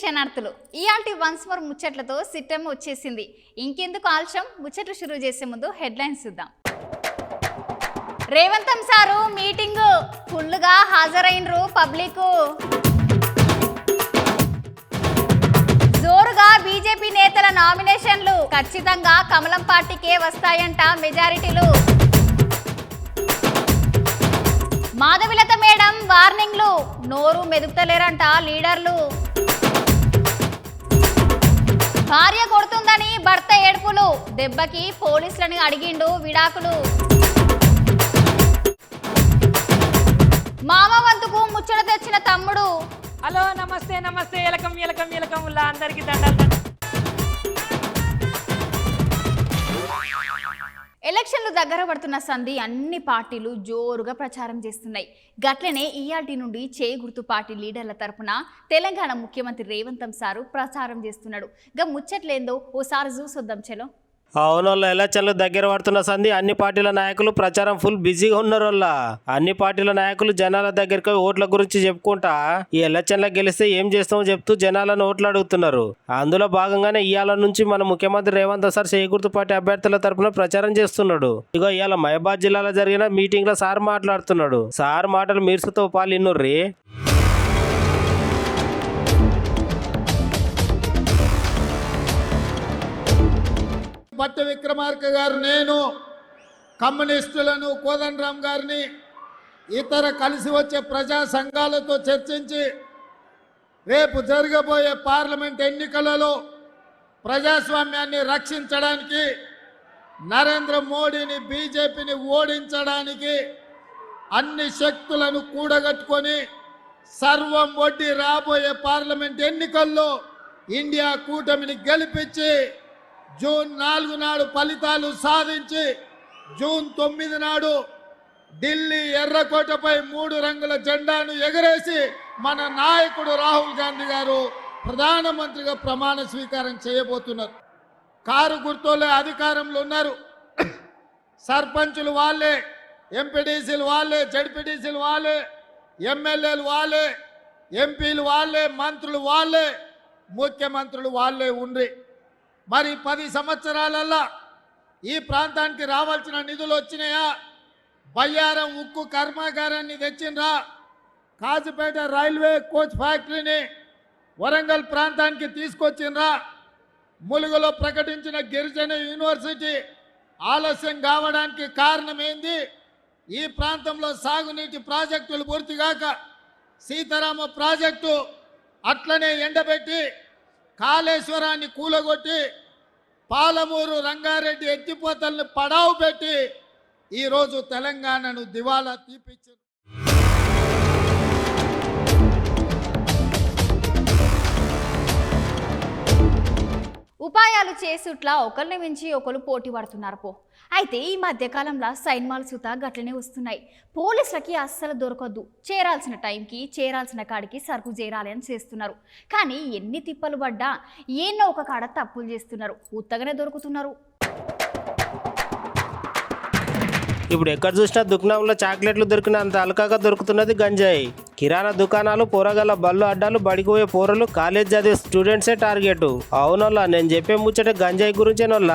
క్షణార్థులు ఇయాల్టి once more ముచ్చట్లతో సిట్టం వచ్చేసింది. ఇంకెందుకు ఆలస్యం, ముచ్చట్లు షురూ చేసే ముందు హెడ్లైన్స్ చూద్దాం. రేవంత్ సారు మీటింగ్ ఫుల్గా హాజరైనరు. పబ్లిక్ జోరుగా బీజేపీ నేతల నామినేషన్లు ఖచ్చితంగా కమలం పార్టీకే వస్తాయంట మెజారిటీలు. మాధవిలత మేడం వార్నింగ్లు, నోరు మెదుపుతలేరంట లీడర్లు. భార్య కొడుతుందని భర్త ఏడుపులు, దెబ్బకి పోలీసులని అడిగిండు విడాకులు. మామ వంతుకు ముచ్చట తెచ్చిన తమ్ముడు. హలో నమస్తే నమస్తే ఎలకం ఎలకం ఎలకం అందరికి దండాలు. ఎలక్షన్లు దగ్గర పడుతున్న సంధి అన్ని పార్టీలు జోరుగా ప్రచారం చేస్తున్నాయి. గట్లనే ఇయాల్టీ నుండి గుర్తు పార్టీ లీడర్ల తరపున తెలంగాణ ముఖ్యమంత్రి రేవంత్ సారు ప్రచారం చేస్తున్నాడు. గా ముచ్చట్లేందో ఓసారి చూసొద్దాం చలో. అవునోళ్ళ ఎలక్షన్లు దగ్గర పడుతున్న సంధి అన్ని పార్టీల నాయకులు ప్రచారం ఫుల్ బిజీగా ఉన్నారు. అన్ని పార్టీల నాయకులు జనాల దగ్గరికి ఓట్ల గురించి చెప్పుకుంటా ఈ ఎలక్షన్లకు గెలిస్తే ఏం చేస్తామో చెప్తూ జనాలను ఓట్లు అడుగుతున్నారు. అందులో భాగంగానే ఇవాళ నుంచి మన ముఖ్యమంత్రి రేవంత్ సార్ గుర్తు పార్టీ అభ్యర్థుల తరపున ప్రచారం చేస్తున్నాడు. ఇగో ఇవాళ మహబాద్ జిల్లాలో జరిగిన మీటింగ్ లో సార్ మాట్లాడుతున్నాడు. సార్ మాటలు మీర్సుతో పాలు ఇన్నుర్రి. పట్టు విక్రమార్క గారు, నేను కమ్యూనిస్టులను, కోదండరామ్ గారిని, ఇతర కలిసి వచ్చే ప్రజా సంఘాలతో చర్చించి రేపు జరగబోయే పార్లమెంట్ ఎన్నికలలో ప్రజాస్వామ్యాన్ని రక్షించడానికి, నరేంద్ర మోడీని బీజేపీని ఓడించడానికి అన్ని శక్తులను కూడగట్టుకొని సర్వం ఒడ్డి రాబోయే పార్లమెంట్ ఎన్నికల్లో ఇండియా కూటమిని గెలిపించి జూన్ 4 నాడు ఫలితాలు సాధించి జూన్ 9 నాడు ఢిల్లీ ఎర్రకోటపై 3 రంగుల జెండాను ఎగరేసి మన నాయకుడు రాహుల్ గాంధీ గారు ప్రధానమంత్రిగా ప్రమాణ స్వీకారం చేయబోతున్నారు. కారు గుర్తులే అధికారంలో ఉన్నారు. సర్పంచులు వాళ్ళే, ఎంపీడీసీలు వాళ్ళే, జడ్పీటీసీలు వాళ్ళే, ఎమ్మెల్యేలు వాళ్ళే, ఎంపీలు వాళ్ళే, మంత్రులు వాళ్ళే, ముఖ్యమంత్రులు వాళ్ళే ఉండ్రి. మరి 10 సంవత్సరాలల్లా ఈ ప్రాంతానికి రావాల్సిన నిధులు వచ్చినాయా? బయ్యారం ఉక్కు కర్మాగారాన్ని తెచ్చిండ్రా? కాజుపేట రైల్వే కోచ్ ఫ్యాక్టరీని వరంగల్ ప్రాంతానికి తీసుకొచ్చిండ్రా? ములుగులో ప్రకటించిన గిరిజన యూనివర్సిటీ ఆలస్యం కావడానికి కారణం ఏంది? ఈ ప్రాంతంలో సాగునీటి ప్రాజెక్టులు పూర్తిగాక సీతారామ ప్రాజెక్టు అట్లనే ఎండబెట్టి కాళేశ్వరాన్ని కూలగొట్టి పాలమూరు రంగారెడ్డి ఎత్తిపోతల్ని పడావు పెట్టి ఈరోజు తెలంగాణను దివాలా తీపిచ్చారు. ఉపాయాలు చేసుట్లా ఒకరిని మించి ఒకరు పోటీ పడుతున్నారు పో. అయితే ఈ మధ్యకాలంలో సైన్మాలు సుత గట్లనే వస్తున్నాయి. పోలీసులకి అస్సలు దొరకద్దు, చేరాల్సిన టైంకి చేరాల్సిన కాడికి సరుకు చేరాలి అని చేస్తున్నారు. కానీ ఎన్ని తిప్పలు పడ్డా ఏన్నో ఒక కాడ తప్పులు చేస్తున్నారు, ఉత్తగానే దొరుకుతున్నారు. ఇప్పుడు ఎక్కడ చూసినా దుకాణంలో చాక్లెట్లు దొరికిన అంత అలకాగా దొరుకుతున్నది గంజాయి. కిరాణా దుకాణాలు, పోరగాల బళ్ళు అడ్డాలు, బడికి పోరలు, కాలేజ్ చదివే స్టూడెంట్సే టార్గెట్. అవునోళ్ళ నేను చెప్పే ముచ్చట గంజాయి గురించేనోళ్ళ.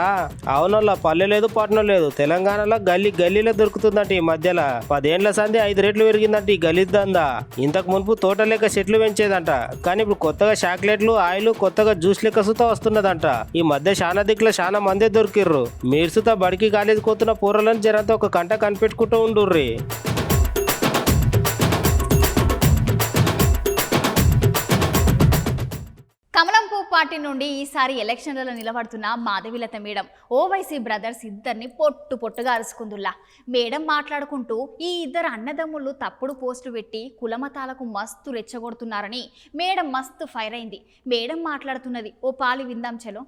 అవునోళ్ళ పల్లె లేదు పట్టణం లేదు, తెలంగాణలో గల్లీలో దొరుకుతుందంట. ఈ మధ్యలో 10 ఏండ్ల సంది 5 రెట్లు పెరిగిందంట ఈ గలీద్దందా. ఇంతకు మునుపు తోట లెక్క చెట్లు పెంచేదంట, కానీ ఇప్పుడు కొత్తగా చాక్లెట్లు, ఆయిల్, కొత్తగా జ్యూస్ లెక్క సుతా వస్తున్నదంట. ఈ మధ్య శానా దిక్కులో శానా మందే దొరికిర్రు. మీరు సుతా బడికి కాలేజ్ పోతున్న పూరలను జరంతా ఒక కంట కనిపెట్టుకుంటూ ఉండుర్రి. కమలం పువ్వు పార్టీ నుండి ఈసారి ఎలక్షన్లలో నిలబడుతున్న మాధవిలత మేడం, ఓవైసీ బ్రదర్స్ ఇద్దరిని పొట్టుగా అరుచుకుందుల్లా. మేడం మాట్లాడుకుంటూ ఈ ఇద్దరు అన్నదమ్ముళ్ళు తప్పుడు పోస్టు పెట్టి కులమతాలకు మస్తు రెచ్చగొడుతున్నారని మేడం మస్తు ఫైర్ అయింది. మేడం మాట్లాడుతున్నది ఓ పాలి విందాం చలో.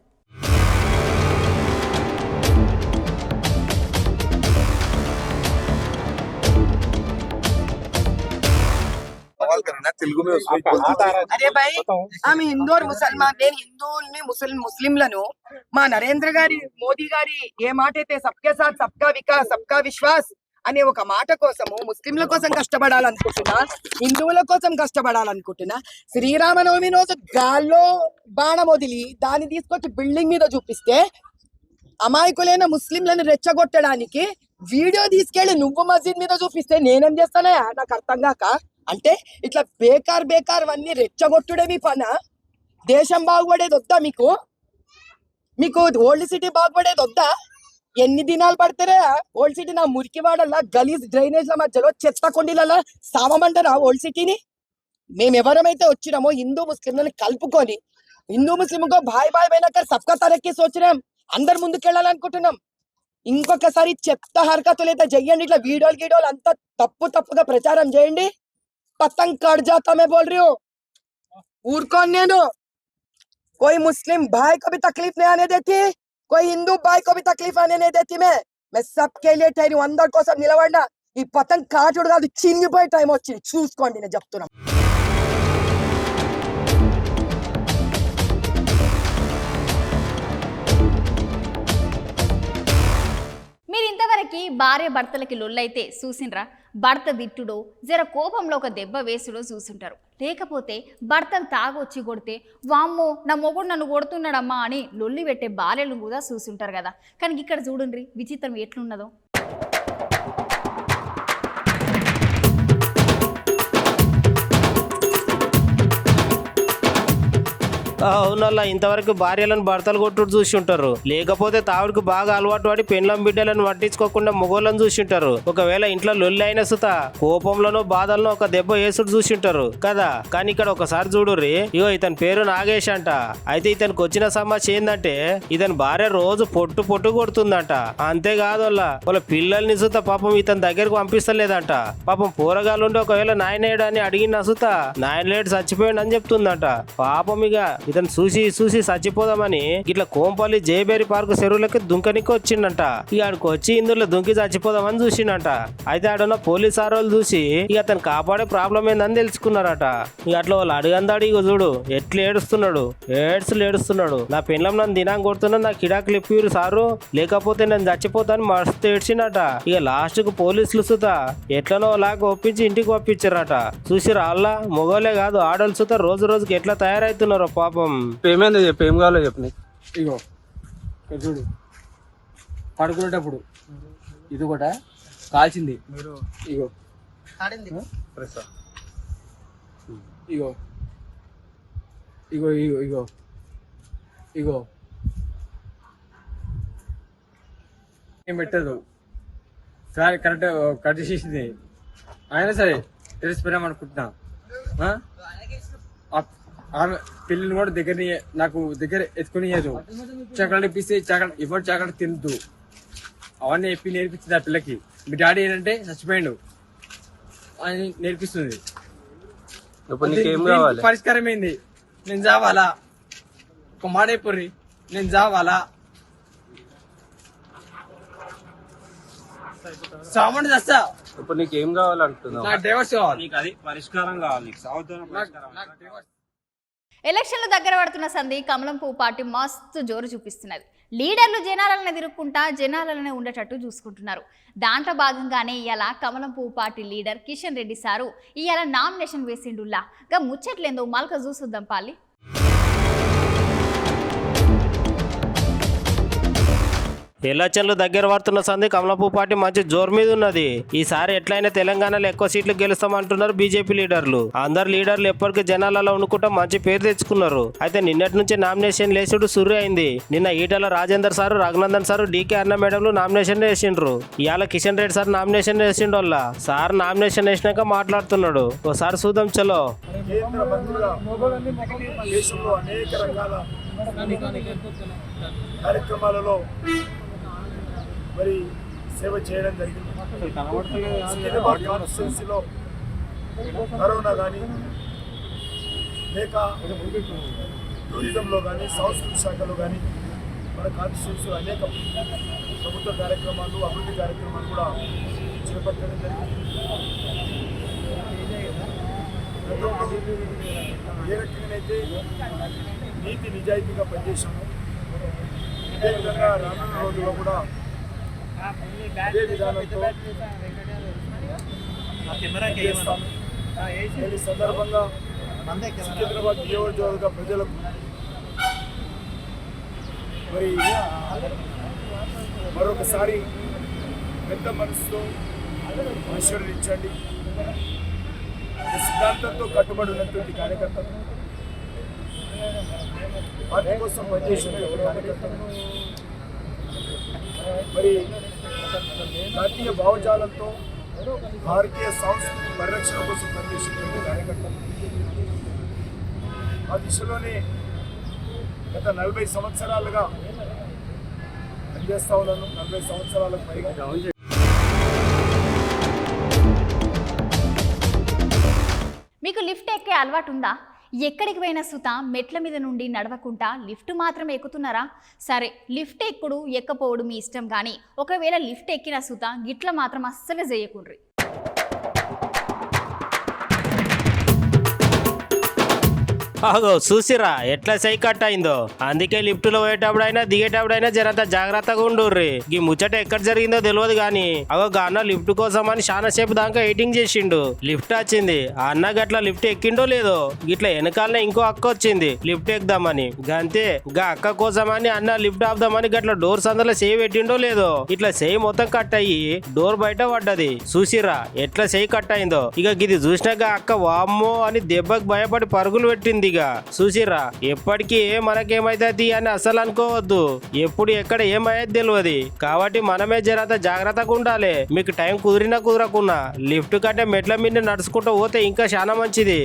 అరే భాయ్, ఆమె హిందూ ముసల్మాన్, నేను హిందువుల్ని ముస్లింలను మా నరేంద్ర గారి, మోదీ గారి ఏ మాట అయితే సబ్కే సాత్ సబ్కా వికాస్ సబ్కా విశ్వాస్ అనే ఒక మాట కోసము ముస్లింల కోసం కష్టపడాలనుకుంటున్నా, హిందువుల కోసం కష్టపడాలనుకుంటున్నా. శ్రీరామనవమి రోజు గాల్లో బాణం వదిలి దాన్ని తీసుకొచ్చి బిల్డింగ్ మీద చూపిస్తే అమాయకులైన ముస్లింలను రెచ్చగొట్టడానికి వీడియో తీసుకెళ్లి నువ్వు మస్జిద్ మీద చూపిస్తే నేనేం చేస్తానా? నాకు అర్థం కాక. అంటే ఇట్లా బేకార్ అన్ని రెచ్చగొట్టుడే మీ పన? దేశం బాగుపడేది వద్దా మీకు? మీకు ఓల్డ్ సిటీ బాగుపడేది వద్దా? ఎన్ని దినాలు పడతారా ఓల్డ్ సిటీ? నా మురికివాడల్లా గలీజ్ డ్రైనేజ్ల మధ్యలో చెత్త కొండీలలో సావమంటారా ఓల్డ్ సిటీని? మేము ఎవరమైతే వచ్చినామో హిందూ ముస్లింలను కలుపుకొని హిందూ ముస్లింకో భాయ్ బైనాక సబ్కా తరక్కి సోచినాం, అందరు ముందుకెళ్ళాలనుకుంటున్నాం. ఇంకొకసారి చెత్త హరకతులు అయితే చెయ్యండి, ఇట్లా వీడియోలు అంతా తప్పుగా ప్రచారం చేయండి. పతంగ్ కట్ జాతా బోల్ రही हूं, ఊరుకోను నేను. कोई मुस्लिम भाई को भी तकलीफ नहीं आने देती, कोई हिंदू भाई को भी तकलीफ आने नहीं देती. मैं सबके लिए ठहरी हूं. అందరి కోసం నిలబడినా. ఈ పతంగ్ కాటుడు కాదు, చినిగిపోయే టైం వచ్చింది, చూసుకోండి నేను చెప్తున్నా. మీరు ఇంతవరకు భార్య భర్తలకి లొల్లైతే చూసిండ్రా? భర్త దిట్టుడో జర కోపంలో ఒక దెబ్బ వేసుడో చూసుంటారు. లేకపోతే భర్తలు తాగొచ్చి కొడితే వామ్మో నా మొగుడు నన్ను కొడుతున్నాడమ్మా అని లొల్లి పెట్టే భార్యలు కూడా చూసుంటారు కదా. కానీ ఇక్కడ చూడండి విచిత్రం ఎట్లున్నదో. అవునల్లా, ఇంతవరకు భార్యలను భర్తలు కొట్టుడు చూసి ఉంటారు. లేకపోతే తావుడికి బాగా అలవాటు పడి పెండ్లం బిడ్డలను పట్టించుకోకుండా మొగోళ్ళని చూసి ఉంటారు. ఒకవేళ ఇంట్లో లొల్లి అయిన సుత కోపంలోనో బాధలను ఒక దెబ్బ వేసుడు చూసి ఉంటారు కదా. కానీ ఇక్కడ ఒకసారి చూడుర్రి, ఇగో ఇతని పేరు నాగేష్ అంట. అయితే ఇతనికి వచ్చిన సమస్య ఏంటంటే ఇతని భార్య రోజు పొట్టు కొడుతుందంట. అంతేకాదు వాళ్ళ పిల్లల్ని సుత పాపం ఇతని దగ్గరకు పంపిస్తలేదంట. పాపం పోరగాళ్ళుండి ఒకవేళ నాయనేడు అని అడిగిన సుత నాయనలేడు చచ్చిపోయాడు అని చెప్తుందంట. పాపం ఇక ఇతను చూసి చచ్చిపోదామని ఇట్లా కోంపల్లి జయబేరి పార్క్ చెరువులకి దుంకనికి వచ్చిండంట. ఇక ఆడికి వచ్చి ఇందులో దుంకి చచ్చిపోదామని చూసిండంట. అయితే ఆడున్న పోలీస్ ఆరోళ్ళు చూసి ఇక అతను కాపాడే ప్రాబ్లం ఏందని తెలుసుకున్నారట. ఇక అట్లా వాళ్ళు అడిగందాడు, ఇక చూడు ఎట్లా ఏడుస్తున్నాడు. నా పెండ్లం నన్ను దినాం కొడుతున్నా, నా కిడాకులు ఇప్పిరు సారు, లేకపోతే నేను చచ్చిపోతాను మస్తు ఏడ్చిండట. ఇక లాస్ట్ కు పోలీసులు సుత ఎట్లనో లాగా ఒప్పించి ఇంటికి పంపించారట. చూసి రాళ్ళ మొగోలే కాదు ఆడోళ్ళు సుత రోజుకి ఎట్లా తయారవుతున్నారో పాపం. ఏమైందో చెప్పు, ఏం కావాలో చెప్పు నీకు. ఇగో ఇక్కడ చూడు, పడుకునేటప్పుడు ఇది కూడా కాల్చింది. ఇగో ఇగో ఇగో ఇగో ఇగో ఇగో ఏం పెట్టదు సరే, కరెక్ట్ కట్ చేసేసింది. అయినా సరే తెలిసిపోయాం అనుకుంటున్నా. ఆమె పిల్లలు కూడా నాకు దగ్గర ఎత్తుకునియదు. చాక్లెట్ ఇప్పిస్తే చాక్లెట్ తినద్దు అవన్నీ చెప్పి నేర్పించింది ఆ పిల్లకి. మీ డాడీ ఏంటంటే చచ్చిపోయాడు అని నేర్పిస్తుంది. పరిష్కారం ఏంది? నేను చావాలా? ఒక మాట అయిపోర్రి, నేను చావాలా? సామాన్ చేస్తా. ఇప్పుడు నీకేం కావాలంటున్నావు? నాకు డైవర్స్ కావాలి. నీకు అది పరిష్కారం కావాలి. ఎలక్షన్లు దగ్గర పడుతున్న సంధి కమలం పువ్వు పార్టీ మస్తు జోరు చూపిస్తున్నది. లీడర్లు జనాలను తిరుక్కుంటా జనాలనే ఉండేటట్టు చూసుకుంటున్నారు. దాంట్లో భాగంగానే ఇవాళ కమలం పువ్వు party leader Kishan Reddy sir ఇవాళ నామినేషన్ వేసిండుల్లా. గా ముచ్చట్లేందో మల్క చూసుద్దాం పాలి. ఎలక్షన్లు దగ్గర పడుతున్న సంది కమలాపూ పార్టీ మంచి జోరు మీద ఉన్నది. ఈసారి ఎట్లయినా తెలంగాణలో ఎక్కువ సీట్లు గెలుస్తామంటున్నారు బీజేపీ లీడర్లు. అందరు లీడర్లు ఎప్పటికీ జనాలలో అనుకుంటా మంచి పేరు తెచ్చుకున్నారు. అయితే నిన్నటి నుంచి నామినేషన్ లేసుడు సుర్రి అయింది. నిన్న ఈటల రాజేందర్ సారు, రఘునందన్ సారు, డీకే అన్న మేడంలు నామినేషన్ వేసిండ్రు. ఇవాళ కిషన్ రెడ్డి సార్ నామినేషన్ వేసిండు. వల్ల సార్ నామినేషన్ వేసినాక మాట్లాడుతున్నాడు. ఒకసారి చూద్దాం చలో. కార్యక్రమాలలో మరి సేవ చేయడం జరిగింది. కాన్స్టిట్యున్సీలో కరోనా కానీ లేక టూరిజంలో కానీ సంస్కృతి శాఖలో కానీ మన కాన్స్టిట్యున్సీలో అనేక ప్రభుత్వ కార్యక్రమాలు, అభివృద్ధి కార్యక్రమాలు కూడా చేపట్టడం జరిగింది. ఏ రకంగానైతే నీతి నిజాయితీగా పనిచేశాము, అదేవిధంగా రానున్న రోజుల్లో కూడా అదే విధానంతో చేస్తాను. నేను ఈ సందర్భంగా సికింద్రాబాద్ నియోజకవర్గ ప్రజలకు మరి మరొకసారి పెద్ద మనసుతో ఆశీర్వదించండి. సిద్ధాంతంతో కట్టుబడి ఉన్నటువంటి కార్యకర్తలు, పార్టీ కోసం పనిచేసినటువంటి కార్యకర్తలు, మరి జాతీయ భావజాలంతో భారతీయ సంస్కృతి పరిరక్షణ కోసం పనిచేసినటువంటి కార్యకర్తలు, ఆ దిశలోనే గత 40 సంవత్సరాలుగా పనిచేస్తా ఉన్నాను. 40 సంవత్సరాలకు పైగా. మీకు లిఫ్ట్ ఎక్కే అలవాటు ఉందా? ఎక్కడికి పోయిన సుత మెట్ల మీద నుండి నడవకుండా లిఫ్ట్ మాత్రం ఎక్కుతున్నారా? సరే, లిఫ్ట్ ఎక్కుడు ఎక్కపోవడు మీ ఇష్టం, కానీ ఒకవేళ లిఫ్ట్ ఎక్కిన సుత గిట్ల మాత్రం అస్సలు చేయకుండ్రి. ఆగో చూసిరా ఎట్లా సైకట్ అయిందో. అందుకే లిఫ్ట్ లో పోయేటప్పుడైనా దిగేటప్పుడైనా జరంత జాగ్రత్తగా ఉండుర్రి. ఈ ముచ్చట ఎక్కడ జరిగిందో తెలియదు గాని అగో అన్న లిఫ్ట్ కోసం అని చాలా సేపు దాకా వెయిటింగ్ చేసిండు. లిఫ్ట్ వచ్చింది, ఆ అన్న గట్ల లిఫ్ట్ ఎక్కిండో లేదో, గిట్ల వెనకాలనే ఇంకో అక్క వచ్చింది లిఫ్ట్ ఎక్కుదామని. గంతే గా అక్క కోసం అని అన్న లిఫ్ట్ ఆపుదామని గట్ల డోర్ సందలో సేవ్ పెట్టిండో లేదో, ఇట్లా సేవ్ మొత్తం కట్ అయ్యి డోర్ బయట పడ్డది. చూసిరా ఎట్లా సేవ్ కట్ అయిందో. ఇక ఇది చూసినాక అక్క వామ్మో అని దెబ్బకి భయపడి పరుగులు పెట్టింది. చూసిరా ఎప్పటికీ మనకేమైతుంది అని అసలు అనుకోవద్దు. ఎప్పుడు ఎక్కడ ఏమయ్యేది తెలియదు. కాబట్టి మనమే జరంత జాగ్రత్తగా ఉండాలి. మీకు టైం కుదిరినా కుదరకున్నా లిఫ్ట్ కంటే మెట్ల మీద నడుచుకుంటూ పోతే ఇంకా చాలా మంచిది.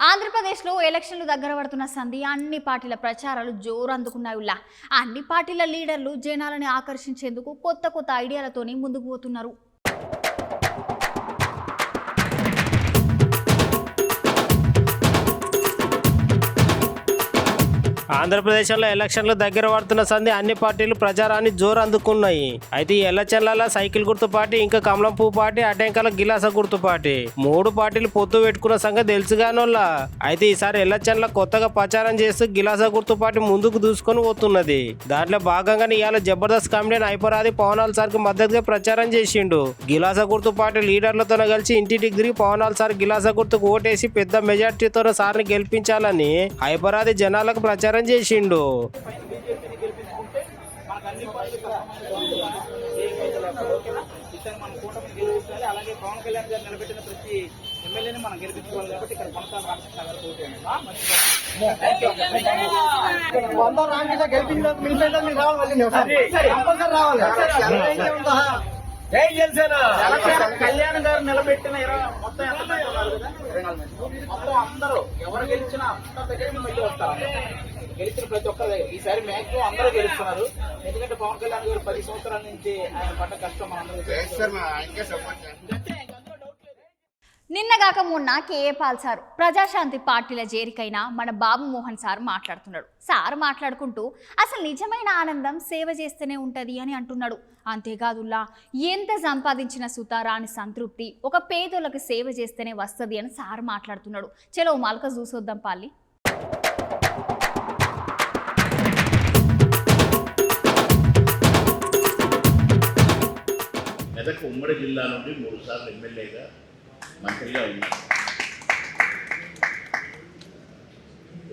ఆంధ్రప్రదేశ్లో ఎలక్షన్లు దగ్గర పడుతున్న సంధి అన్ని పార్టీల ప్రచారాలు జోరు అందుకున్నాయి. అన్ని పార్టీల లీడర్లు జనాలని ఆకర్షించేందుకు కొత్త కొత్త ఐడియాలతోని ముందుకు పోతున్నారు. ఆంధ్రప్రదేశ్లో ఎలక్షన్లు దగ్గర పడుతున్న సంది అన్ని పార్టీలు ప్రచారాన్ని జోరు అందుకున్నాయి. అయితే ఈ ఎలక్షన్లలో సైకిల్ గుర్తు పార్టీ, ఇంకా కమలం పువ్వు పార్టీ, అటెంకల గిలాస గుర్తు పార్టీ 3 పార్టీలు పొత్తు పెట్టుకున్న సంగతి తెలుసుగానోళ్ళ. అయితే ఈసారి ఎలక్షన్ల కొత్తగా ప్రచారం చేస్తూ గిలాస గుర్తు పార్టీ ముందుకు దూసుకొని పోతున్నది. దాంట్లో భాగంగానే ఇవాళ జబర్దస్త్ కామెడియన్ హైపరాది పవనాల్ సార్ కి మద్దతుగా ప్రచారం చేసిండు. గిలాస గుర్తు పార్టీ లీడర్లతో కలిసి ఇంటింటికి తిరిగి పవనాల్ సార్ గిలాస గుర్తుకు ఓటేసి పెద్ద మెజార్టీతో సార్ని గెలిపించాలని హైపరాది జనాలకు ప్రచారం చేసిండు. అలాగే పవన్ కళ్యాణ్ గారు నిలబెట్టిన ప్రతి ఎమ్మెల్యేని మనం గెలిపించుకోవాలి. కాబట్టి ఇక్కడ కొనసాగ రామకృష్ణ గారు కళ్యాణ్ గారు నిలబెట్టిన మొత్తం మొత్తం అందరూ ఎవరు గెలిచినా అంత దగ్గర మళ్ళీ వస్తారు. గెలిచిన ప్రతి ఒక్కరు ఈసారి మ్యాక్సిమం అందరూ గెలుస్తున్నారు. ఎందుకంటే పవన్ కళ్యాణ్ గారు 10 సంవత్సరాల నుంచి ఆయన పడ్డ కష్టం నిన్నగాక మొన్న కేఏ పాల్ సార్ ప్రజాశాంతి పార్టీల చేరికైన మన బాబు మోహన్ సార్ మాట్లాడుతున్నాడు. సార్ మాట్లాడుకుంటూ అసలు నిజమైన ఆనందం సేవ చేస్తేనే ఉంటది అని అంటున్నాడు. అంతేకాదుల్లా ఎంత సంపాదించిన సుతారాని సంతృప్తి ఒక పేదోళ్ళకి సేవ చేస్తేనే వస్తుంది అని సార్ మాట్లాడుతున్నాడు. చలో మల్క చూసొద్దాం పాలి. మెదక్ ఉమ్మడి జిల్లా నుండి 3 సార్లు ఎమ్మెల్యేగా మంత్రిగా ఉన్నాను.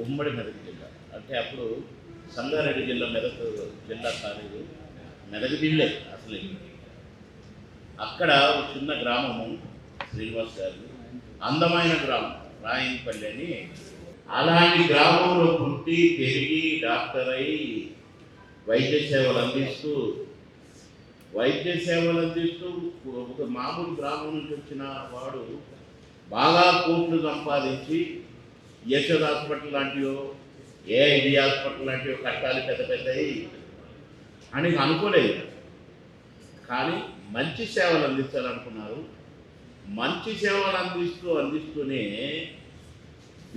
ఉమ్మడి మెదక్ జిల్లా అంటే అప్పుడు సంగారెడ్డి జిల్లా మెదక్ జిల్లా కాలేదు, మెదక్ జిల్లే అసలు. అక్కడ ఒక చిన్న గ్రామము శ్రీనివాస్ గారు, అందమైన గ్రామం రాయంపల్లి అని. అలాంటి గ్రామంలో పుట్టి పెరిగి డాక్టర్ అయి వైద్య సేవలు అందిస్తూ ఒక మామూలు గ్రామం నుంచి వచ్చిన వాడు బాగా కోట్లు సంపాదించి యశోద్ హాస్పిటల్ లాంటివో ఏఐడి హాస్పిటల్ లాంటివో కట్టాలి పెద్ద పెద్దవి అని అనుకోలేదు. కానీ మంచి సేవలు అందించాలనుకున్నారు. మంచి సేవలు అందిస్తూనే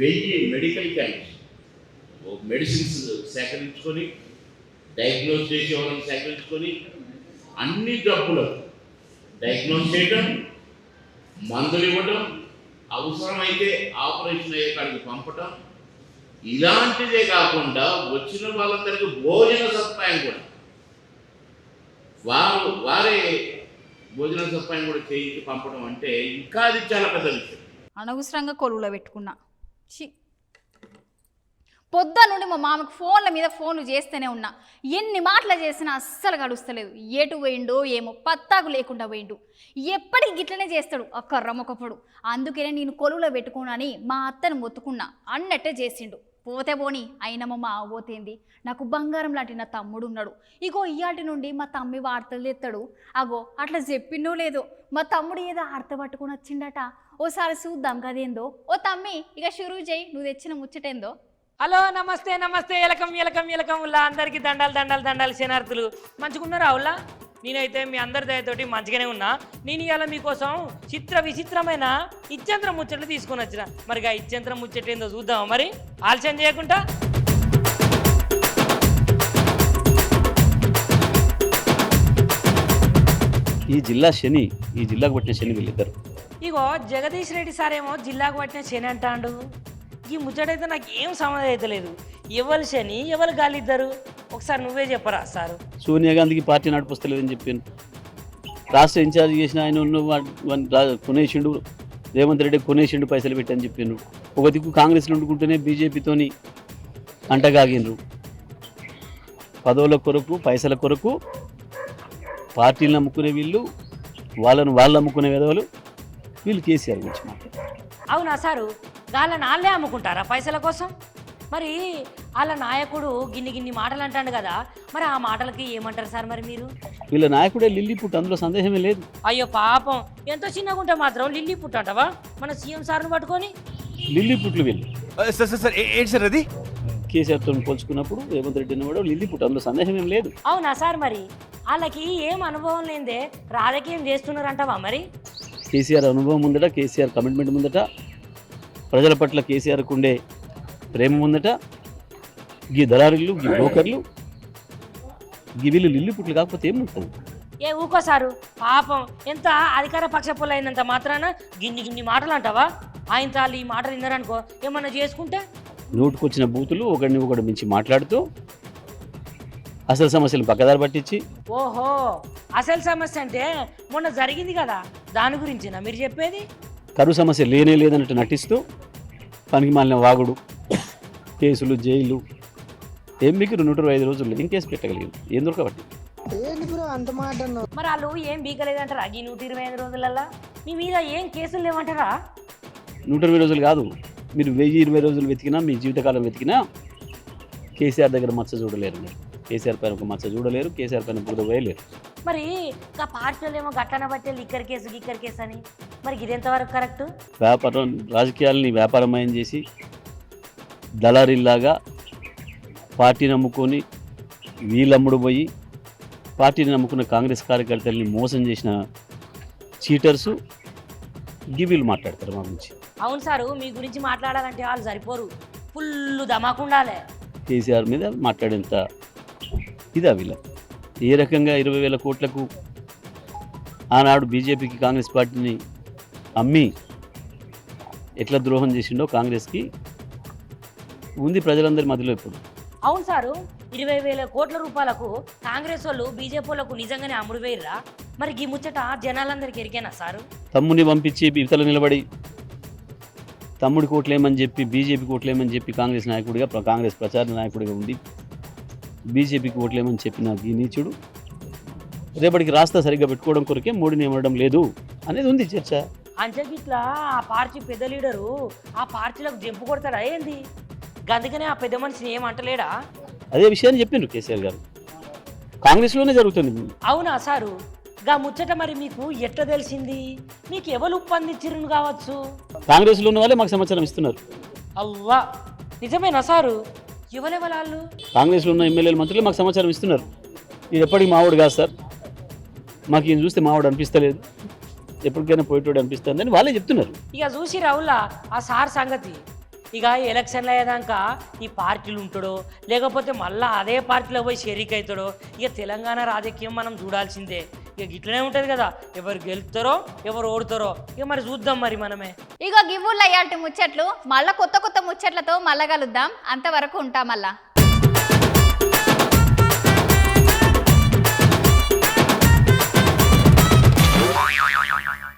1000 మెడికల్ క్యాంప్స్ మెడిసిన్స్ సేకరించుకొని, డయాగ్నోస్ చేసే వాళ్ళని సేకరించుకొని, అన్ని జబ్బులకు డయాగ్నోస్ చేయటం, మందులు ఇవ్వటం, అవసరమైతే ఆపరేషన్ అయ్యే కాడికి పంపటం, ఇలాంటిదే కాకుండా వచ్చిన వాళ్ళందరికీ భోజన సదుపాయం కూడా వారే భోజన సదుపాయం కూడా చేయించి పంపడం అంటే ఇంకా అది చాలా పెద్ద విషయం. అనవసరంగా కొలువులో పెట్టుకున్నా. చి పొద్దు నుండి మా మామకు ఫోన్ల మీద ఫోన్లు చేస్తూనే ఉన్నా. ఎన్ని మాటలు చేసినా అస్సలు గడుస్తలేదు. ఎటు పోయిండో ఏమో పత్తాకు లేకుండా పోయిండు. ఎప్పటికి గిట్లనే చేస్తాడు ఆ కర్రమొకప్పుడు. అందుకనే నేను కొలువులో పెట్టుకున్నాని మా అత్తను మొత్తుకున్నా అన్నట్టే చేసిండు. పోతే పోని అయినా మా మావ పోతేంది, నాకు బంగారం లాంటి నా తమ్ముడు ఉన్నాడు. ఇగో ఇయాటి నుండి మా తమ్మి వార్తలు ఎత్తాడు. అగో అట్లా చెప్పిండో లేదో మా తమ్ముడు ఏదో ఆర్త పట్టుకుని వచ్చిండట. ఓసారి చూద్దాం కదేందో. ఓ తమ్మి ఇక షురూ చేయి, నువ్వు తెచ్చిన ముచ్చటేందో. హలో నమస్తే నమస్తే ఎలకం ఎలకం ఎలకం ఉల్లా. అందరికీ దండాలు దండాలు దండాలు శనార్థులు. మంచిగున్నారా ఉల్లా? నేనైతే మీ అందరి దయతోటి మంచిగానే ఉన్నా. నేను ఇవాళ మీకోసం చిత్ర విచిత్రమైన ఇచ్చంత్రం ముచ్చట్లు తీసుకొని వచ్చిన. మరిగా ఇచ్చంత్రం ముచ్చట ఏందో చూద్దామా? మరి ఆలస్యం చేయకుండా ఈ జిల్లా శని, ఈ జిల్లాకు పట్టిన శని వీళ్ళిద్దరు. ఇగో జగదీష్ రెడ్డి సార్ ఏమో జిల్లాకు పట్టిన శని అంటాడు. ఈ ముచ్చటైతే నాకు ఏం సంబంధం అయితే లేదు. ఎవరు శని ఎవరు గాలిద్దరు ఒకసారి నువ్వే చెప్పరా సారు. సోనియా గాంధీకి పార్టీ నడిపిస్తలేదని చెప్పాను. రాష్ట్ర ఇన్ఛార్జ్ చేసిన ఆయన కొనేసిండు, రేవంత్ రెడ్డి కొనేసిండు, పైసలు పెట్టని చెప్పాను. ఒక దిక్కు కాంగ్రెస్లో ఉండుకుంటూనే బీజేపీతోని అంటగాగినరు. పదవుల కొరకు పైసల కొరకు పార్టీలను అమ్ముకునే వీళ్ళు, వాళ్ళు అమ్ముకునే విధవలు వీళ్ళు. కేసీఆర్ గురించి మాట్లాడారు. అవునా సారు? వాళ్ళని వాళ్ళే అమ్ముకుంటారా పైసల కోసం? మరి వాళ్ళ నాయకుడు గిన్ని మాటలు అంటాడు కదా, మరి ఆ మాటలకి ఏమంటారు సార్ మరి మీరు? వీళ్ళ నాయకుడే లిల్లీ పుట్, అందులో సందేహమే లేదు. అయ్యో పాపం, ఎంతో చిన్నగా ఉంటే మాత్రం లిల్లీ పుట్ అంటావా మన సీఎం సార్ను పట్టుకొని? లిల్లీ పుట్లు వీళ్ళు. ఏంటి సార్ అది? కేసీఆర్తో పోల్చుకున్నప్పుడు రేవంత్ రెడ్డి కూడా లిల్లీ పుట్, అందులో సందేహం ఏం లేదు. అవునా సార్? మరి వాళ్ళకి ఏం అనుభవం లేదే రాజకీయం చేస్తున్నారంటావా మరి? కేసీఆర్ అనుభవం ముందట, కేసీఆర్ కమిట్మెంట్ ముందట, ప్రజల పట్ల కేసీఆర్కు ఉండే ప్రేమ ముందట, గీ దళారులు, గీ బ్రోకర్లు, గీ వీళ్ళు లిల్లి పుట్లు కాకపోతే ఏముంటుంది? ఏ ఊకోసారు పాపం, ఎంత అధికార పక్షపులు అయినంత మాత్రాన గిన్ని మాటలు అంటావా? ఆయన తాళ్ళు ఈ మాటలు విన్నారనుకో ఏమన్నా చేసుకుంటే నోటుకొచ్చిన బూతులు ఒకడిని ఒకటి మించి మాట్లాడుతూ అసలు సమస్యలు పక్కదారి పట్టించి. ఓహో, అసలు సమస్య అంటే మొన్న జరిగింది కదా, దాని గురించినా మీరు చెప్పేది? కరువు సమస్య లేనే లేదన్నట్టు నటిస్తూ పనికి మాలిన వాగుడు, కేసులు, జైలు. ఏం మీకు 125 రోజుల్లో ఏం కేసు పెట్టగలిగింది? ఏం దొరకబట్టి? మరి వాళ్ళు ఏం బీకలేదంటారా ఈ 125 రోజులల్లా? మీ మీద ఏం కేసులు లేవంటారా? 120 రోజులు కాదు, మీరు 1020 రోజులు వెతికినా, మీ జీవితకాలం వెతికినా కేసీఆర్ దగ్గర మచ్చ చూడలేరు. మీరు కేసీఆర్ పైన ఒక మచ్చ చూడలేరు, కేసీఆర్ పైన బురద వేయలేరు. మరి ఆ పార్టీలు ఏమో గట్టన బట్టే లిక్కర్ కేసు అని, మరి ఇది ఎంతవరకు కరెక్ట్? వ్యాపారం, రాజకీయాలని వ్యాపారమయం చేసి దళారీల్లాగా పార్టీని నమ్ముకొని వీళ్ళమ్ముడు పోయి పార్టీని నమ్ముకున్న కాంగ్రెస్ కార్యకర్తల్ని మోసం చేసిన చీటర్సు గివీలు మాట్లాడతారు మా గురించి. అవును సారు, మీ గురించి మాట్లాడాలంటే వాళ్ళు సరిపోరు, ఫుల్ ధమాకుండాలే. కేసీఆర్ మీద మాట్లాడేంత ఇదా వీళ్ళ? ఏ రకంగా 20,000 కోట్లకు ఆనాడు బీజేపీకి కాంగ్రెస్ పార్టీని అమ్మి ఎట్లా ద్రోహం చేసిండో కాంగ్రెస్కి ఉంది ప్రజలందరి మధ్యలో ఇప్పుడు. అవును సారు, 20,000 కోట్ల రూపాయలకు కాంగ్రెస్ వాళ్ళు బీజేపీ వాళ్ళకు నిజంగానే అమ్ముడు వేయరా? మరి ఈ ముచ్చట జనాలందరికీ ఎరికేనా సారు? తమ్ముడిని పంపించి ఇవతల నిలబడి తమ్ముడి కోట్లేమని చెప్పి, బీజేపీ కోట్లేమని చెప్పి కాంగ్రెస్ నాయకుడిగా, కాంగ్రెస్ ప్రచార నాయకుడిగా ఉండి బీజేపీకి ఓట్లేమని చెప్పిన ఈ నీచుడు రేపటికి రాస్తా సరిగ్గా పెట్టుకోవడం కొరకే మోడీని ఏమనడం లేదు అనేది ఉంది చర్చ. అంటే ఇట్లా ఆ పార్టీ పెద్ద లీడరు ఆ పార్టీలకు జంపు కొడతాడా ఏంది? అందుకనే ఆ పెద్ద మనిషిని ఏమంటలేడా? అదే విషయాన్ని చెప్పిండ్రు కేసీఆర్ గారు. కాంగ్రెస్లోనే జరుగుతుంది. అవునా సారు? గా ముచ్చట మరి మీకు ఎట్లా తెలిసింది? మీకు ఎవరు ఉప్పందించిరు కావచ్చు? కాంగ్రెస్లో ఉన్న వాళ్ళే మాకు సమాచారం ఇస్తున్నారు. అవ్వా, నిజమేనా సారు? ఎవరెవరు? కాంగ్రెస్లో ఉన్న ఎమ్మెల్యేలు, మంత్రులు మాకు సమాచారం ఇస్తున్నారు. ఇది ఎప్పటికీ మావాడు కాదు సార్, మాకు ఈయన చూస్తే మావాడు అనిపిస్తలేదు, ఎప్పటికైనా పోయేటోడు అనిపిస్తుందని వాళ్ళే చెప్తున్నారు. ఇక చూసి రావులా ఆ సార్ సంగతి. ఇక ఎలక్షన్లు అయ్యేదాకా ఈ పార్టీలు ఉంటాడో లేకపోతే మళ్ళీ అదే పార్టీలో పోయి షరీక్ అవుతాడో, ఇక తెలంగాణ రాజకీయం మనం చూడాల్సిందే. ఇక ఇట్లనే ఉంటుంది కదా, ఎవరు గెలుస్తారో ఎవరు ఓడుతారో ఇక మరి చూద్దాం మరి మనమే. ఇగో గివ్వుళ్ళు అయ్యాటి ముచ్చట్లు, మళ్ళా కొత్త కొత్త ముచ్చట్లతో మళ్ళా కలుద్దాం. అంతవరకు ఉంటాం మళ్ళా.